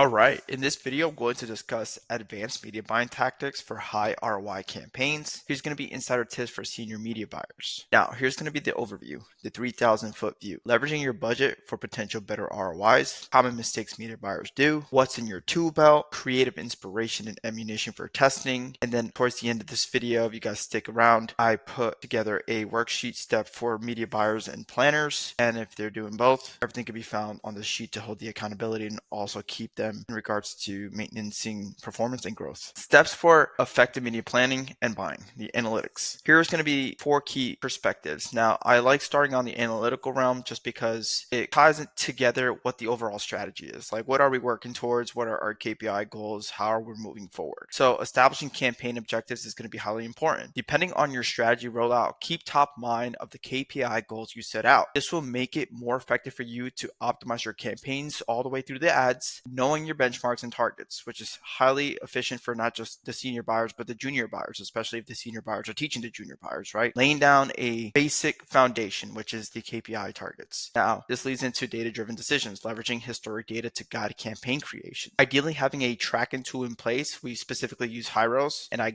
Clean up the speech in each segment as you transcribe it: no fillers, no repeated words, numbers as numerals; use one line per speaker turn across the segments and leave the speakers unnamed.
All right, in this video, I'm going to discuss advanced media buying tactics for high ROI campaigns. Here's going to be insider tips for senior media buyers. Now, here's going to be the overview, the 3,000-foot view. Leveraging your budget for potential better ROIs, common mistakes media buyers do, what's in your tool belt, creative inspiration and ammunition for testing. And then towards the end of this video, if you guys stick around, I put together a worksheet step for media buyers and planners. And if they're doing both, everything can be found on the sheet to hold the accountability and also keep them in regards to maintaining performance and growth. Steps for effective media planning and buying, the analytics. Here's going to be 4 key perspectives. Now, I like starting on the analytical realm just because it ties together what the overall strategy is. Like, what are we working towards? What are our KPI goals? How are we moving forward? So establishing campaign objectives is going to be highly important. Depending on your strategy rollout, keep top mind of the KPI goals you set out. This will make it more effective for you to optimize your campaigns all the way through the ads, knowing your benchmarks and targets, which is highly efficient for not just the senior buyers, but the junior buyers, especially if the senior buyers are teaching the junior buyers, right? Laying down a basic foundation, which is the KPI targets. Now, this leads into data-driven decisions, leveraging historic data to guide campaign creation. Ideally, having a tracking tool in place. We specifically use Hyros, and I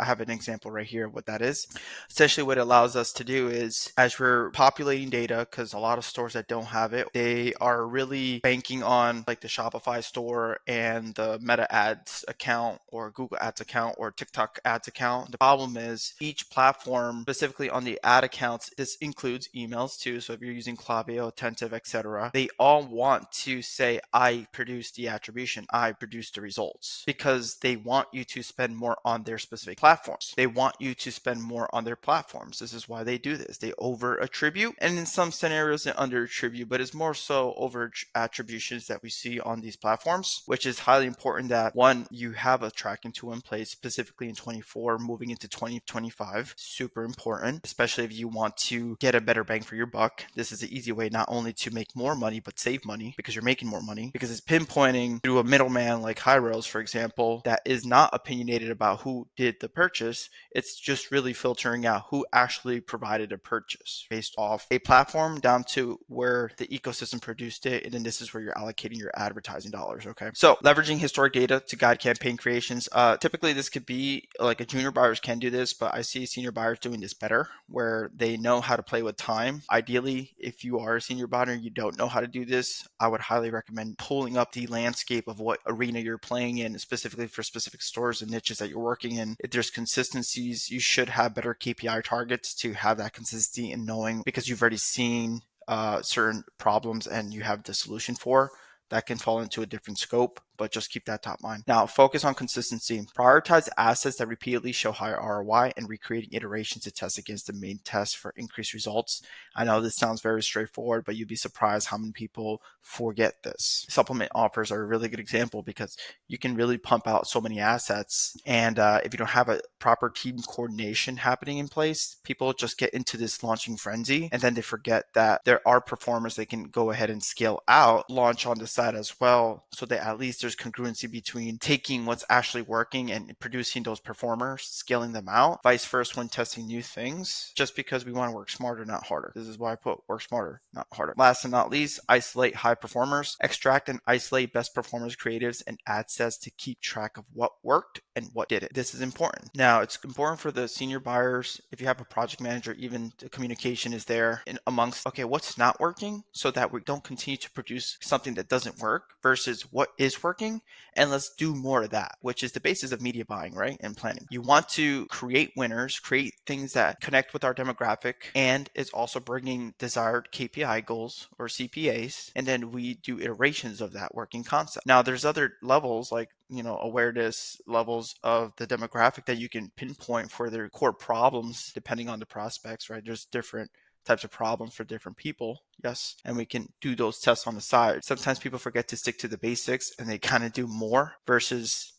have an example right here of what that is. Essentially, what it allows us to do is, as we're populating data, because a lot of stores that don't have it, they are really banking on like the Shopify store and the Meta Ads account or Google Ads account or TikTok Ads account. The problem is each platform, specifically on the ad accounts, this includes emails too. So if you're using Klaviyo, Attentive, etc., they all want to say, I produced the attribution, I produced the results, because they want you to spend more on their specific platforms. They want you to spend more on their platforms. This is why they do this. They over attribute, and in some scenarios they under attribute, but it's more so over attributions that we see on these platforms, which is highly important that one, you have a tracking tool in place, specifically in 24, moving into 2025. Super important, especially if you want to get a better bang for your buck. This is an easy way not only to make more money, but save money because you're making more money, because it's pinpointing through a middleman like Hyros, for example, that is not opinionated about who did the purchase. It's just really filtering out who actually provided a purchase based off a platform down to where the ecosystem produced it. And then this is where you're allocating your advertising dollars. Okay. So leveraging historic data to guide campaign creations. Typically this could be like a junior buyers can do this, but I see senior buyers doing this better where they know how to play with time. Ideally, if you are a senior buyer and you don't know how to do this, I would highly recommend pulling up the landscape of what arena you're playing in, specifically for specific stores and niches that you're working in. If there's consistencies, you should have better KPI targets to have that consistency and knowing, because you've already seen certain problems and you have the solution for that can fall into a different scope, but just keep that top mind. Now, focus on consistency. Prioritize assets that repeatedly show higher ROI and recreating iterations to test against the main test for increased results. I know this sounds very straightforward, but you'd be surprised how many people forget this. Supplement offers are a really good example because you can really pump out so many assets. And if you don't have a proper team coordination happening in place, people just get into this launching frenzy and then they forget that there are performers they can go ahead and scale out, launch on the side as well, so that at least there's congruency between taking what's actually working and producing those performers, scaling them out, vice versa when testing new things, just because we want to work smarter, not harder. This is why I put work smarter, not harder. Last and not least, isolate high performers. Extract and isolate best performers creatives and ad sets to keep track of what worked and what didn't. This is important. Now, it's important for the senior buyers. If you have a project manager, even the communication is there in amongst, okay, what's not working, so that we don't continue to produce something that doesn't work versus what is working. And let's do more of that, which is the basis of media buying, right? And planning. You want to create winners, create things that connect with our demographic, and it's also bringing desired KPI goals or CPAs. And then we do iterations of that working concept. Now, there's other levels like, awareness levels of the demographic that you can pinpoint for their core problems, depending on the prospects, right? There's different types of problems for different people. Yes. And we can do those tests on the side. Sometimes people forget to stick to the basics and they kind of do more versus,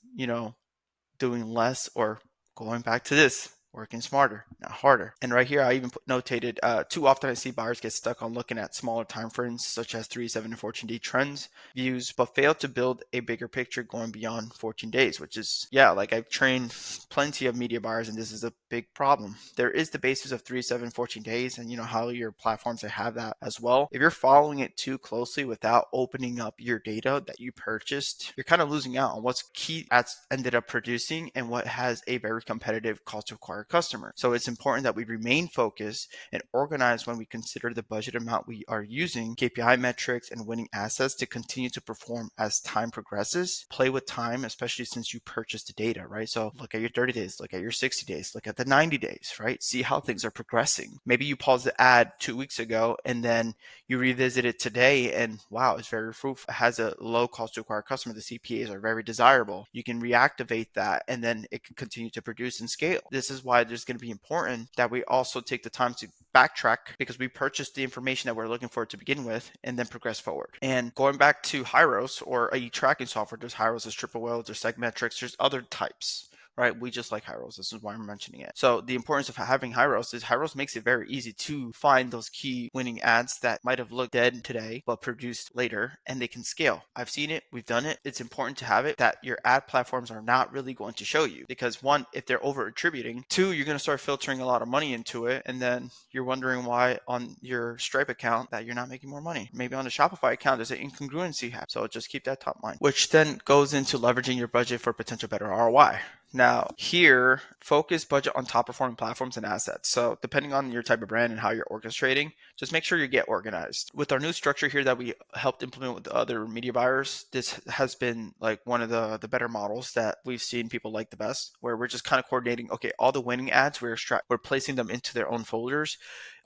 doing less or going back to this. working smarter, not harder. And right here, I even notated too often I see buyers get stuck on looking at smaller time frames, such as 3, 7, and 14-day trends views, but fail to build a bigger picture going beyond 14 days, which is, yeah, like I've trained plenty of media buyers, and this is a big problem. There is the basis of 3, 7, 14 days, and how your platforms they have that as well. If you're following it too closely without opening up your data that you purchased, you're kind of losing out on what's key ads ended up producing and what has a very competitive cost to acquire customer. So it's important that we remain focused and organized when we consider the budget amount we are using, KPI metrics, and winning assets to continue to perform as time progresses. Play with time, especially since you purchased the data, right? So look at your 30 days, look at your 60 days, look at the 90 days, right? See how things are progressing. Maybe you paused the ad 2 weeks ago and then you revisit it today and wow, it's very fruitful. It has a low cost to acquire customer. The CPAs are very desirable. You can reactivate that and then it can continue to produce and scale. This is why there's going to be important that we also take the time to backtrack because we purchased the information that we're looking for to begin with and then progress forward. And going back to Hyros or a tracking software, there's Hyros, there's Triple Whale, there's Segmetrics, there's other types. Right? We just like Hyros. This is why I'm mentioning it. So the importance of having Hyros is Hyros makes it very easy to find those key winning ads that might have looked dead today, but produced later, and they can scale. I've seen it. We've done it. It's important to have it that your ad platforms are not really going to show you because one, if they're over attributing, two, you're going to start filtering a lot of money into it. And then you're wondering why on your Stripe account that you're not making more money. Maybe on the Shopify account, there's an incongruency. So just keep that top mind, which then goes into leveraging your budget for potential better ROI. Now, here, focus budget on top performing platforms and assets. So depending on your type of brand and how you're orchestrating, just make sure you get organized. With our new structure here that we helped implement with the other media buyers, this has been like one of the better models that we've seen people like the best, where we're just kind of coordinating, okay, all the winning ads, we're placing them into their own folders.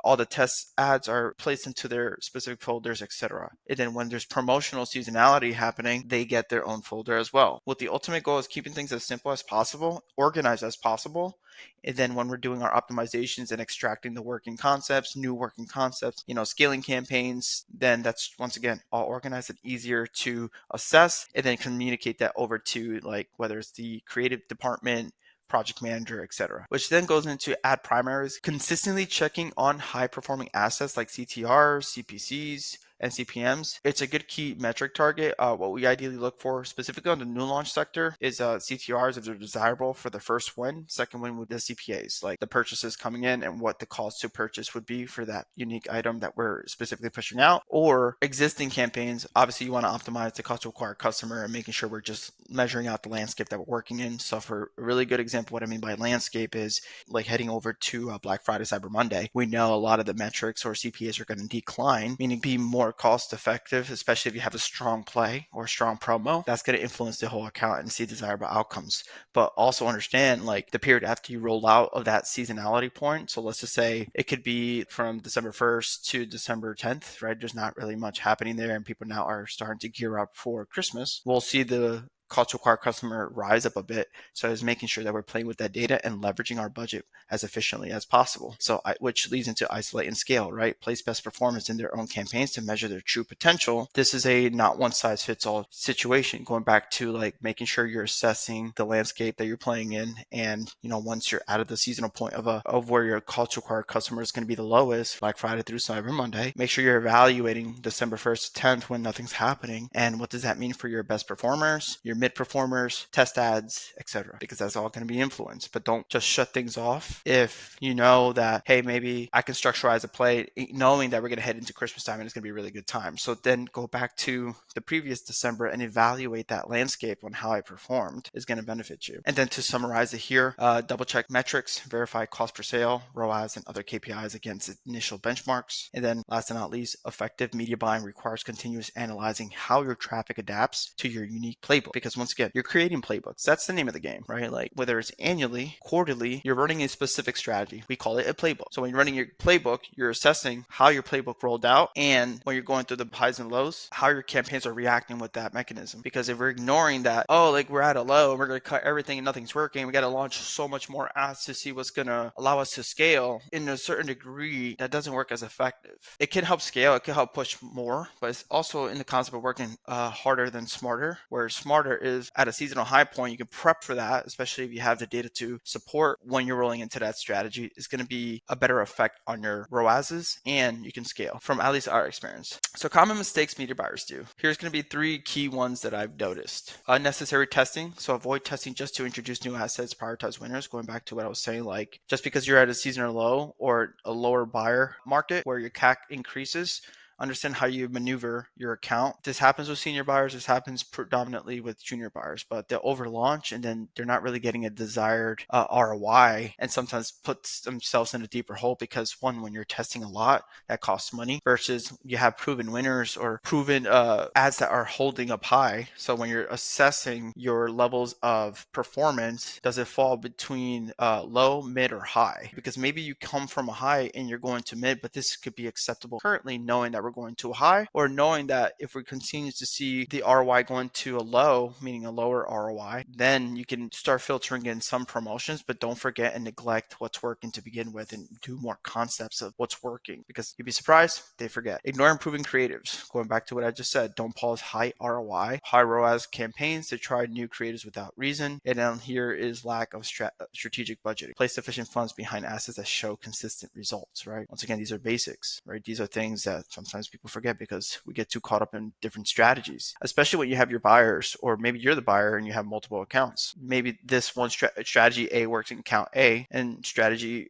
All the test ads are placed into their specific folders, etc. And then when there's promotional seasonality happening, they get their own folder as well. With the ultimate goal is keeping things as simple as possible, organized as possible. And then when we're doing our optimizations and extracting the working concepts, new working concepts, scaling campaigns, then that's once again all organized and easier to assess and then communicate that over to like whether it's the creative department, project manager, etc. Which then goes into ad primaries, consistently checking on high performing assets like CTRs, CPCs, and CPMs. It's a good key metric target. What we ideally look for specifically on the new launch sector is CTRs if they're desirable for the first win. Second win with the CPAs, like the purchases coming in and what the cost to purchase would be for that unique item that we're specifically pushing out. Or existing campaigns, obviously you want to optimize the cost to acquire customer and making sure we're just measuring out the landscape that we're working in. So for a really good example, what I mean by landscape is like heading over to Black Friday, Cyber Monday. We know a lot of the metrics or CPAs are going to decline, meaning be more cost effective, especially if you have a strong play or a strong promo. That's going to influence the whole account and see desirable outcomes. But also understand like the period after you roll out of that seasonality point. So let's just say it could be from December 1st to December 10th, right? There's not really much happening there and people now are starting to gear up for Christmas. We'll see the cost to acquire customer rise up a bit. So it's making sure that we're playing with that data and leveraging our budget as efficiently as possible. So which leads into isolate and scale, right? Place best performance in their own campaigns to measure their true potential. This is a not one size fits all situation, going back to like making sure you're assessing the landscape that you're playing in. And, once you're out of the seasonal point of where your cost to acquire customer is going to be the lowest, Black Friday through Cyber Monday, make sure you're evaluating December 1st to 10th when nothing's happening. And what does that mean for your best performers, your mid performers, test ads, etc. Because that's all going to be influenced. But don't just shut things off if you know that, hey, maybe I can structureize a play knowing that we're going to head into Christmas time and it's going to be a really good time. So then go back to the previous December and evaluate that landscape on how I performed is going to benefit you. And then to summarize it here, double check metrics, verify cost per sale, ROAS, and other KPIs against initial benchmarks. And then last but not least, effective media buying requires continuous analyzing how your traffic adapts to your unique playbook. Because once again, you're creating playbooks. That's the name of the game, right? Like whether it's annually, quarterly, you're running a specific strategy. We call it a playbook. So when you're running your playbook, you're assessing how your playbook rolled out and when you're going through the highs and lows, how your campaigns are reacting with that mechanism. Because if we're ignoring that, like we're at a low and we're going to cut everything and nothing's working, we got to launch so much more ads to see what's going to allow us to scale in a certain degree, that doesn't work as effective. It can help scale, it can help push more, but it's also in the concept of working harder than smarter, where smarter is at a seasonal high point, you can prep for that, especially if you have the data to support when you're rolling into that strategy. It's going to be a better effect on your ROASs, and you can scale from at least our experience. So common mistakes media buyers do. Here's going to be 3 key ones that I've noticed. Unnecessary testing. So avoid testing just to introduce new assets, prioritize winners. Going back to what I was saying, like just because you're at a seasonal low or a lower buyer market where your CAC increases, understand how you maneuver your account. This happens with senior buyers. This happens predominantly with junior buyers, but they'll overlaunch and then they're not really getting a desired ROI, and sometimes puts themselves in a deeper hole because one, when you're testing a lot, that costs money versus you have proven winners or proven ads that are holding up high. So when you're assessing your levels of performance, does it fall between low, mid, or high? Because maybe you come from a high and you're going to mid, but this could be acceptable currently, knowing that we're going to a high, or knowing that if we continue to see the ROI going to a low, meaning a lower ROI, then you can start filtering in some promotions, but don't forget and neglect what's working to begin with and do more concepts of what's working, because you'd be surprised, they forget. Ignore improving creatives. Going back to what I just said, don't pause high ROI, high ROAS campaigns to try new creatives without reason. And then here is lack of strategic budgeting. Place sufficient funds behind assets that show consistent results, right? Once again, these are basics, right? These are things that sometimes people forget because we get too caught up in different strategies, especially when you have your buyers, or maybe you're the buyer and you have multiple accounts. Maybe this one strategy A works in account A, and strategy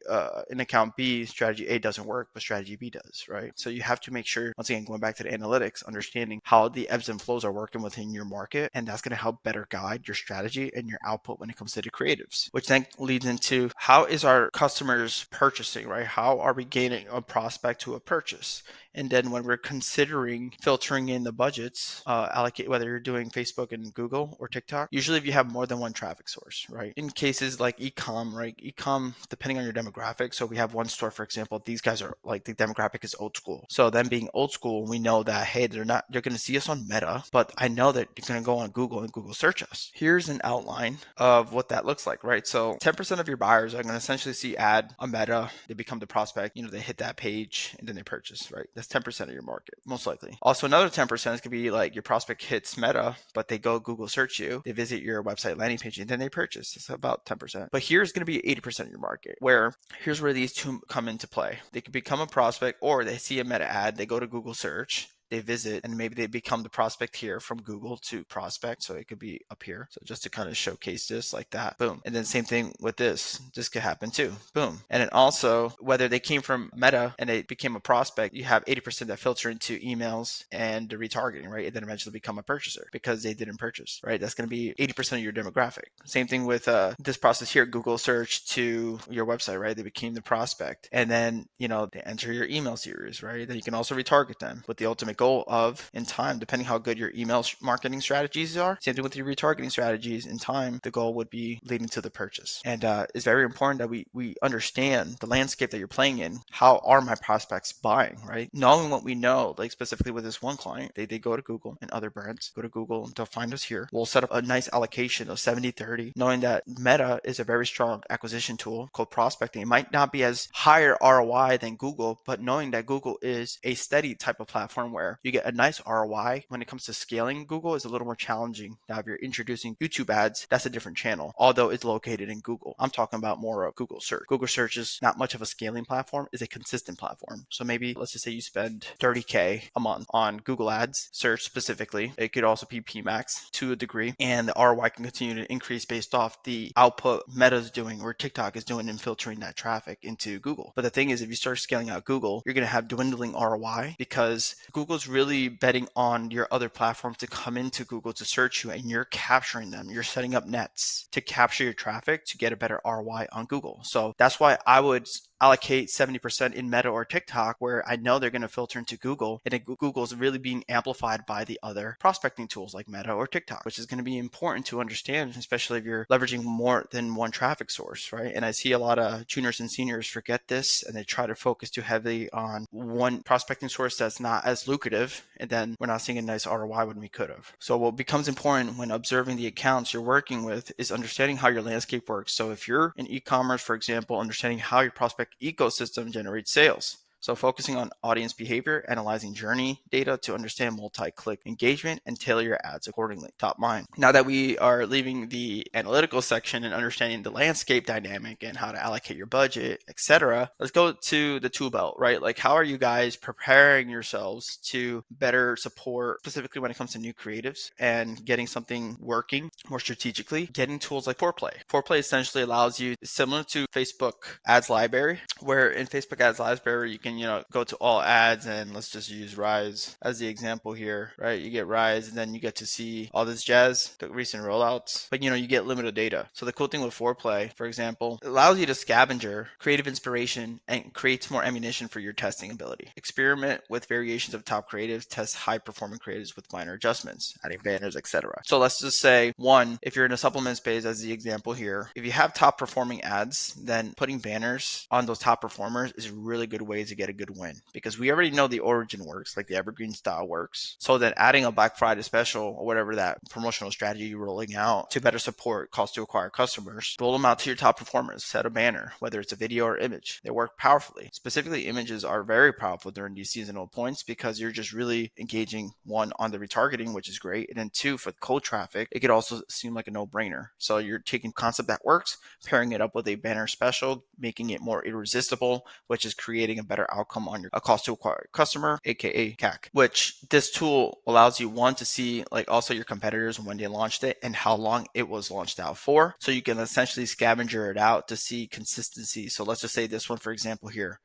in account B, strategy A doesn't work, but strategy B does, right? So you have to make sure, once again, going back to the analytics, understanding how the ebbs and flows are working within your market, and that's going to help better guide your strategy and your output when it comes to the creatives, which then leads into how is our customers purchasing, right? How are we gaining a prospect to a purchase? And then when we're considering filtering in the budgets, allocate, whether you're doing Facebook and Google or TikTok, usually if you have more than one traffic source, right? In cases like e-com, right? E-com, depending on your demographic. So we have one store, for example, these guys are like, the demographic is old school. So them being old school, we know that, hey, they're going to see us on Meta, but I know that you're going to go on Google and Google search us. Here's an outline of what that looks like, right? So 10% of your buyers are going to essentially see ad on Meta. They become the prospect, they hit that page and then they purchase, right? That's 10% of your market, most likely. Also, another 10% is going to be like your prospect hits Meta, but they go Google search you, they visit your website landing page, and then they purchase. It's about 10%. But here's going to be 80% of your market, where here's where these two come into play. They can become a prospect, or they see a Meta ad, they go to Google search, they visit, and maybe they become the prospect here from Google to prospect. So it could be up here. So just to kind of showcase this like that, boom. And then same thing with this could happen too, boom. And then also whether they came from Meta and they became a prospect, you have 80% that filter into emails and the retargeting, right? And then eventually become a purchaser because they didn't purchase, right? That's going to be 80% of your demographic. Same thing with this process here, Google search to your website, right? They became the prospect, and then, they enter your email series, right? Then you can also retarget them with the ultimate goal of, in time, depending how good your email marketing strategies are, same thing with your retargeting strategies, in time, the goal would be leading to the purchase. And it's very important that we understand the landscape that you're playing in. How are my prospects buying, right? Knowing what we know, like specifically with this one client, they go to Google, and other brands go to Google and they'll find us here. We'll set up a nice allocation of 70-30, knowing that Meta is a very strong acquisition tool called prospecting. It might not be as higher ROI than Google, but knowing that Google is a steady type of platform where you get a nice ROI. When it comes to scaling, Google is a little more challenging. Now, if you're introducing YouTube ads, that's a different channel, although it's located in Google. I'm talking about more of Google search. Google search is not much of a scaling platform, it's a consistent platform. So maybe let's just say you spend $30K a month on Google ads, search specifically. It could also be PMAX to a degree, and the ROI can continue to increase based off the output Meta's doing or TikTok is doing in filtering that traffic into Google. But the thing is, if you start scaling out Google, you're going to have dwindling ROI because Google's really betting on your other platforms to come into Google to search you, and you're capturing them. You're setting up nets to capture your traffic to get a better ROI on Google. So that's why I would allocate 70% in Meta or TikTok, where I know they're going to filter into Google, and Google's really being amplified by the other prospecting tools like Meta or TikTok, which is going to be important to understand, especially if you're leveraging more than one traffic source, right? And I see a lot of juniors and seniors forget this, and they try to focus too heavily on one prospecting source that's not as lucrative, and then we're not seeing a nice ROI when we could have. So what becomes important when observing the accounts you're working with is understanding how your landscape works. So if you're in e-commerce, for example, understanding how your prospect ecosystem generates sales. So focusing on audience behavior, analyzing journey data to understand multi-click engagement and tailor your ads accordingly. Top line. Now that we are leaving the analytical section and understanding the landscape dynamic and how to allocate your budget, etc., let's go to the tool belt, right? Like, how are you guys preparing yourselves to better support, specifically when it comes to new creatives and getting something working more strategically? Getting tools like Foreplay. Foreplay essentially allows you, similar to Facebook Ads Library, where in Facebook Ads Library you can go to all ads, and let's just use Rise as the example here, right? You get Rise and then you get to see all this jazz, the recent rollouts, but you get limited data. So the cool thing with Foreplay, for example, it allows you to scavenger creative inspiration and creates more ammunition for your testing ability. Experiment with variations of top creatives, test high performing creatives with minor adjustments, adding banners, etc. So let's just say, one, if you're in a supplement space as the example here, if you have top performing ads, then putting banners on those top performers is a really good way to get a good win, because we already know the origin works, like the evergreen style works. So then adding a Black Friday special or whatever that promotional strategy you're rolling out to better support cost to acquire customers, roll them out to your top performers, set a banner, whether it's a video or image. They work powerfully. Specifically, images are very powerful during these seasonal points because you're just really engaging, one, on the retargeting, which is great, and then two, for cold traffic, it could also seem like a no-brainer. So you're taking concept that works, pairing it up with a banner special, making it more irresistible, which is creating a better outcome on your cost to acquire customer, aka CAC, which this tool allows you, one, to see like also your competitors when they launched it and how long it was launched out for. So you can essentially scavenger it out to see consistency. So let's just say this one, for example, here.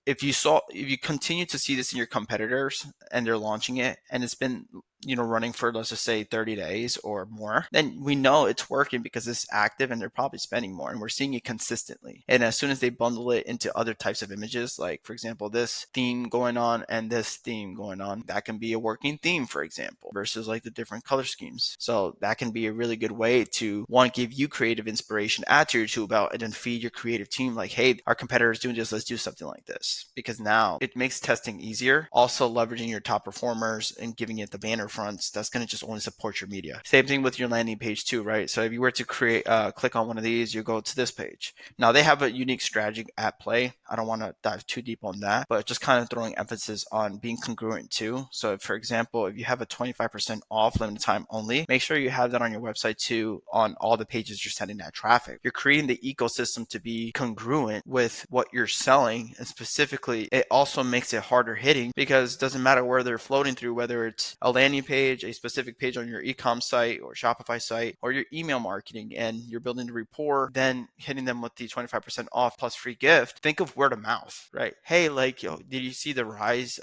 If you continue to see this in your competitors and they're launching it and it's been running for, let's just say, 30 days or more, then we know it's working because it's active and they're probably spending more, and we're seeing it consistently. And as soon as they bundle it into other types of images, like for example this theme going on and this theme going on, that can be a working theme, for example, versus like the different color schemes. So that can be a really good way to, one, give you creative inspiration, add to your tool belt, and then feed your creative team like, hey, our competitor's doing this, let's do something like this, because now it makes testing easier. Also leveraging your top performers and giving it the banner fronts, that's going to just only support your media. Same thing with your landing page too, right? So if you were to create click on one of these, you go to this page. Now they have a unique strategy at play. I don't want to dive too deep on that, but just kind of throwing emphasis on being congruent too. So if, for example, if you have a 25% off limited time only, make sure you have that on your website too, on all the pages you're sending that traffic. You're creating the ecosystem to be congruent with what you're selling, and specifically it also makes it harder hitting, because it doesn't matter where they're floating through, whether it's a landing page, a specific page on your e-com site or Shopify site, or your email marketing, and you're building the rapport, then hitting them with the 25% off plus free gift. Think of word of mouth, right? Hey, like, yo, did you see the Rise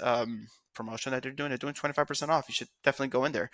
promotion that they're doing? They're doing 25% off. You should definitely go in there.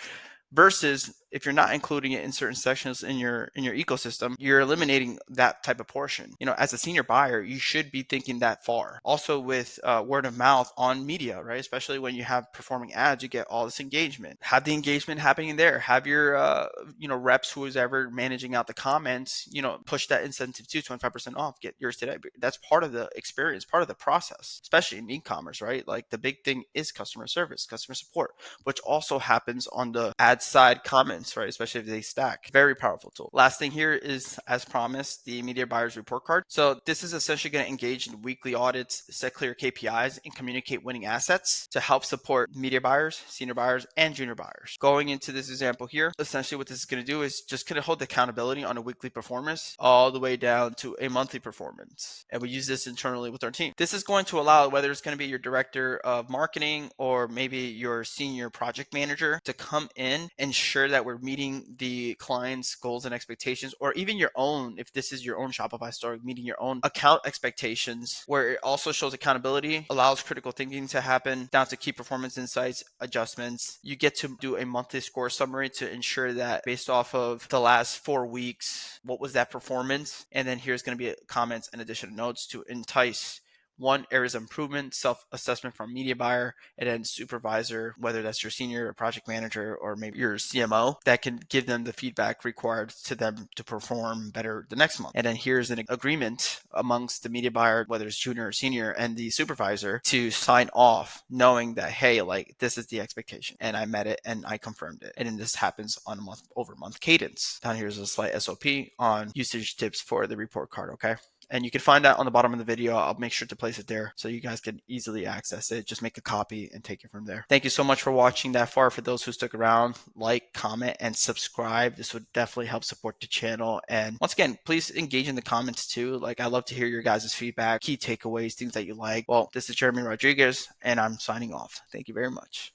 Versus if you're not including it in certain sections in your ecosystem, you're eliminating that type of portion. As a senior buyer, you should be thinking that far. Also with word of mouth on media, right? Especially when you have performing ads, you get all this engagement. Have the engagement happening there. Have your reps, who is ever managing out the comments, push that incentive to 25% off. Get yours today. That's part of the experience, part of the process, especially in e-commerce, right? Like the big thing is customer service, customer support, which also happens on the ad side comments, right? Especially if they stack. Very powerful tool. Last thing here is, as promised, the media buyer's report card. So this is essentially going to engage in weekly audits, set clear KPIs, and communicate winning assets to help support media buyers, senior buyers, and junior buyers. Going into this example here, essentially what this is going to do is just going to hold accountability on a weekly performance all the way down to a monthly performance. And we use this internally with our team. This is going to allow, whether it's going to be your director of marketing or maybe your senior project manager, to come in, ensure that we're meeting the client's goals and expectations, or even your own, if this is your own Shopify store, meeting your own account expectations, where it also shows accountability, allows critical thinking to happen down to key performance insights, adjustments. You get to do a monthly score summary to ensure that based off of the last 4 weeks, what was that performance? And then here's going to be comments and additional notes to entice, one, areas of improvement, self-assessment from media buyer, and then supervisor, whether that's your senior or project manager or maybe your CMO, that can give them the feedback required to them to perform better the next month. And then here's an agreement amongst the media buyer, whether it's junior or senior, and the supervisor to sign off, knowing that, hey, like, this is the expectation and I met it and I confirmed it. And then this happens on a month over month cadence. Down here is a slight SOP on usage tips for the report card, okay? And you can find that on the bottom of the video. I'll make sure to place it there so you guys can easily access it. Just make a copy and take it from there. Thank you so much for watching that far. For those who stuck around, like, comment, and subscribe. This would definitely help support the channel. And once again, please engage in the comments too. Like, I love to hear your guys' feedback, key takeaways, things that you like. Well, this is Jeremy Rodriguez, and I'm signing off. Thank you very much.